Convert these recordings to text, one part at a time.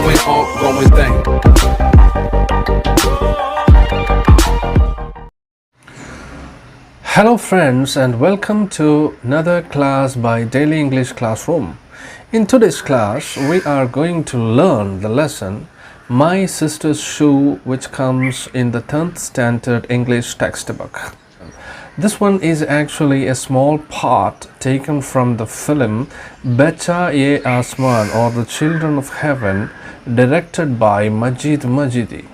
ongoing thing. Hello friends, and welcome to another class by Daily English Classroom. In today's class, we are going to learn the lesson My Sister's Shoe, which comes in the 10th Standard English textbook. This one is actually a small part taken from the film Bacha-e Asman, or The Children of Heaven, directed by Majidi.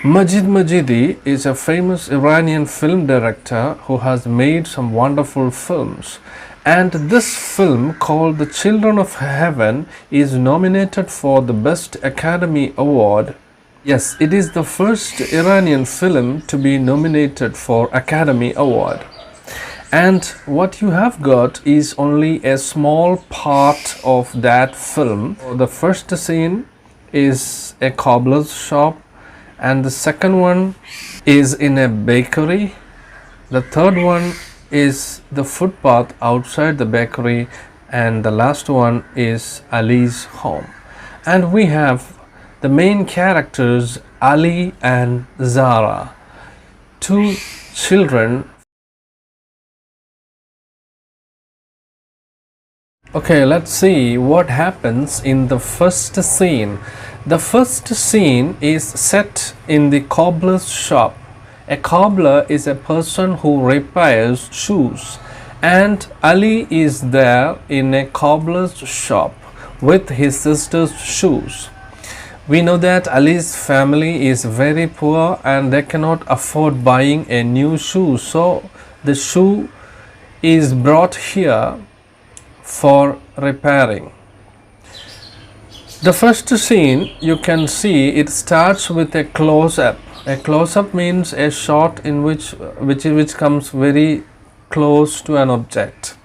Majidi is a famous Iranian film director who has made some wonderful films. And this film, called The Children of Heaven, is nominated for the Best Academy Award. Yes, it is the first Iranian film to be nominated for Academy Award. And what you have got is only a small part of that film. The first scene is a cobbler's shop, and the second one is in a bakery. The third one is the footpath outside the bakery, and the last one is Ali's home. And we have the main characters, Ali and Zahra, two children. Okay, let's see what happens in the first scene. The first scene is set in the cobbler's shop. A cobbler is a person who repairs shoes, and Ali is there in a cobbler's shop with his sister's shoes. We know that Ali's family is very poor and they cannot afford buying a new shoe, so the shoe is brought here for repairing. The first scene, you can see it starts with a close-up. A close-up means a shot in which comes very close to an object,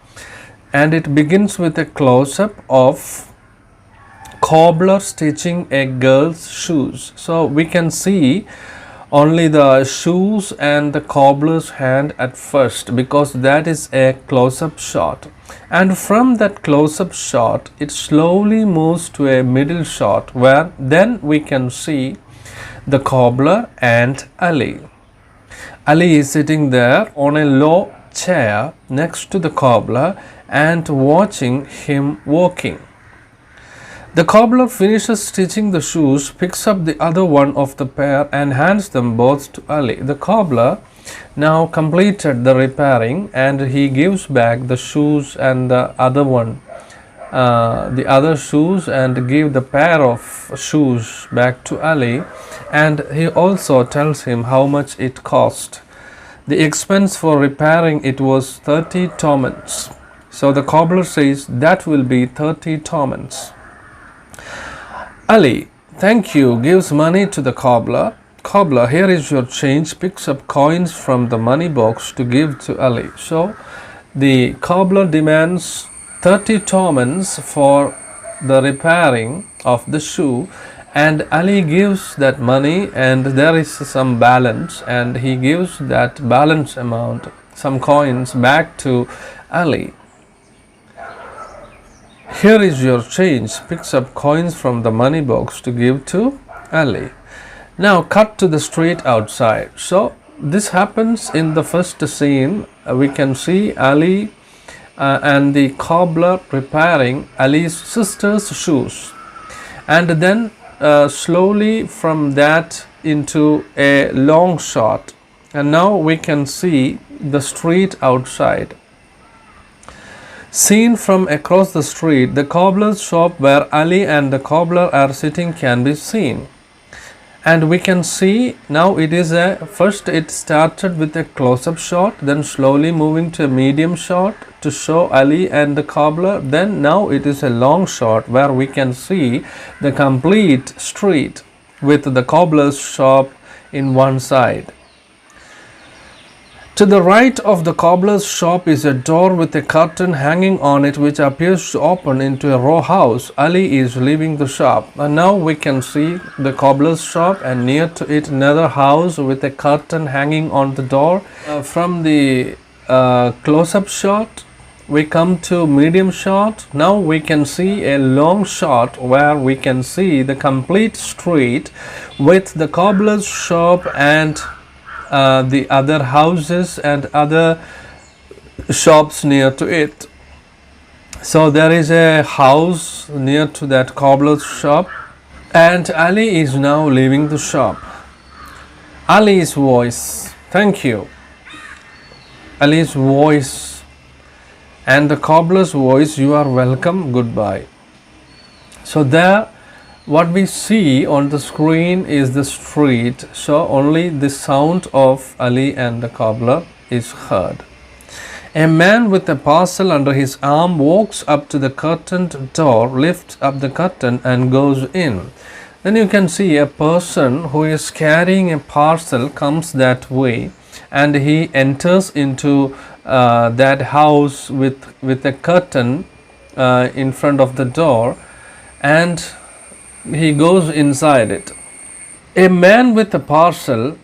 and it begins with a close-up of cobbler stitching a girl's shoes. So we can see only the shoes and the cobbler's hand at first, because that is a close-up shot. And from that close-up shot, it slowly moves to a middle shot, where then we can see the cobbler and Ali. Ali is sitting there on a low chair next to the cobbler and watching him working. The cobbler finishes stitching the shoes, picks up the other one of the pair and hands them both to Ali. The cobbler now completed the repairing, and he gives back the shoes and the other shoes, and give the pair of shoes back to Ali, and he also tells him how much it cost. The expense for repairing it was 30 tomans. So the cobbler says that will be 30 tomans. Ali, thank you, gives money to the cobbler. Cobbler, here is your change, picks up coins from the money box to give to Ali. So the cobbler demands 30 tomans for the repairing of the shoe, and Ali gives that money, and there is some balance, and he gives that balance amount, some coins, back to Ali. Here is your change, picks up coins from the money box to give to Ali. Now cut to the street outside. So this happens in the first scene. We can see Ali and the cobbler repairing Ali's sister's shoes, and then slowly from that into a long shot, and now we can see the street outside. Seen from across the street, the cobbler's shop where Ali and the cobbler are sitting can be seen. And we can see now first it started with a close-up shot, then slowly moving to a medium shot to show Ali and the cobbler. Then now it is a long shot where we can see the complete street with the cobbler's shop in one side. To the right of the cobbler's shop is a door with a curtain hanging on it, which appears to open into a row house. Ali is leaving the shop, and now we can see the cobbler's shop, and near to it another house with a curtain hanging on the door. From the close-up shot, we come to medium shot. Now we can see a long shot where we can see the complete street with the cobbler's shop and the other houses and other shops near to it. So there is a house near to that cobbler's shop, and Ali is now leaving the shop. Ali's voice, thank you. Ali's voice and the cobbler's voice, you are welcome, goodbye. So there, what we see on the screen is the street, so only the sound of Ali and the cobbler is heard. A man with a parcel under his arm walks up to the curtained door, lifts up the curtain and goes in. Then you can see a person who is carrying a parcel comes that way, and he enters into that house with a curtain in front of the door, and he goes inside it. A man with a parcel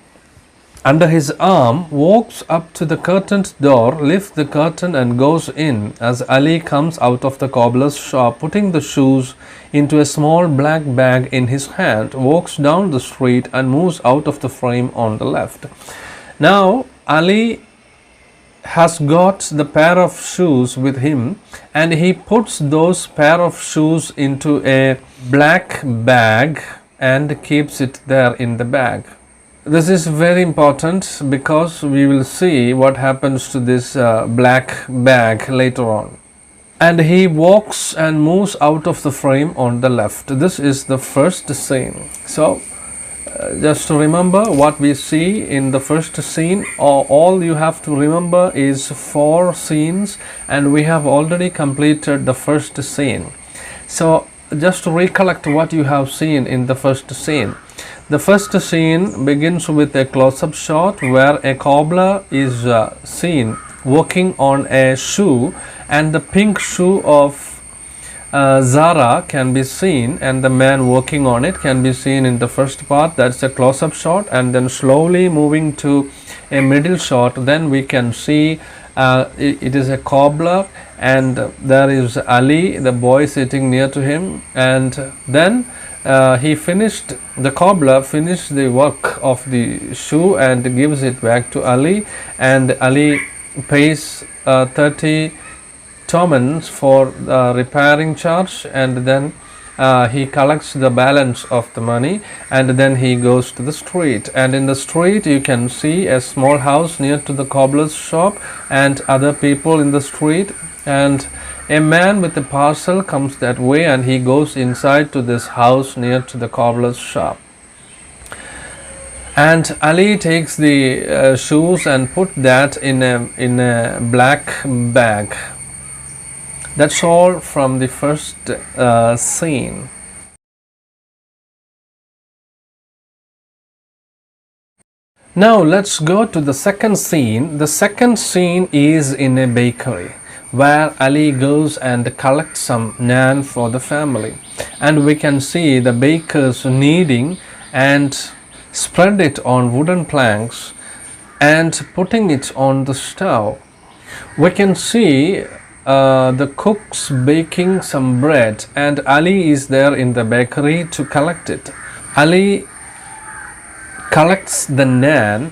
under his arm walks up to the curtained door, lifts the curtain and goes in as Ali comes out of the cobbler's shop, putting the shoes into a small black bag in his hand, walks down the street and moves out of the frame on the left. Now Ali has got the pair of shoes with him, and he puts those pair of shoes into a black bag and keeps it there in the bag. This is very important because we will see what happens to this black bag later on. And he walks and moves out of the frame on the left. This is the first scene. So just to remember what we see in the first scene, all you have to remember is 4 scenes, and we have already completed the first scene. So just to recollect what you have seen in the first scene. The first scene begins with a close-up shot where a cobbler is seen working on a shoe, and the pink shoe of Zahra can be seen, and the man working on it can be seen in the first part. That's a close-up shot, and then slowly moving to a middle shot, then we can see it is a cobbler, and there is Ali, the boy, sitting near to him, and then the cobbler finished the work of the shoe and gives it back to Ali, and Ali pays 30 tomans for repairing charge, and then he collects the balance of the money, and then he goes to the street. And in the street you can see a small house near to the cobbler's shop and other people in the street, and a man with a parcel comes that way, and he goes inside to this house near to the cobbler's shop. And Ali takes the shoes and put that in a black bag. That's all from the first scene. Now let's go to the second scene. The second scene is in a bakery, where Ali goes and collects some naan for the family, and we can see the bakers kneading and spread it on wooden planks and putting it on the stove. We can see the cooks baking some bread, and Ali is there in the bakery to collect it. Ali collects the naan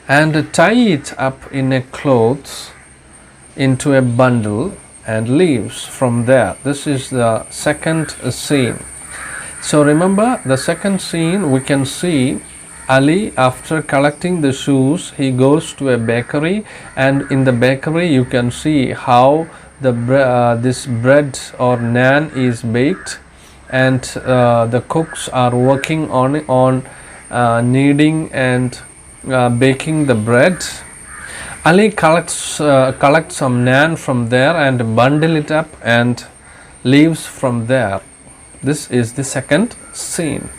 and tie it up in a cloth into a bundle and leaves from there. This is the second scene. So remember, the second scene we can see Ali, after collecting the shoes, he goes to a bakery, and in the bakery you can see how this bread or naan is baked, and the cooks are working on kneading and baking the bread. Ali collects some naan from there and bundle it up and leaves from there. This is the second scene.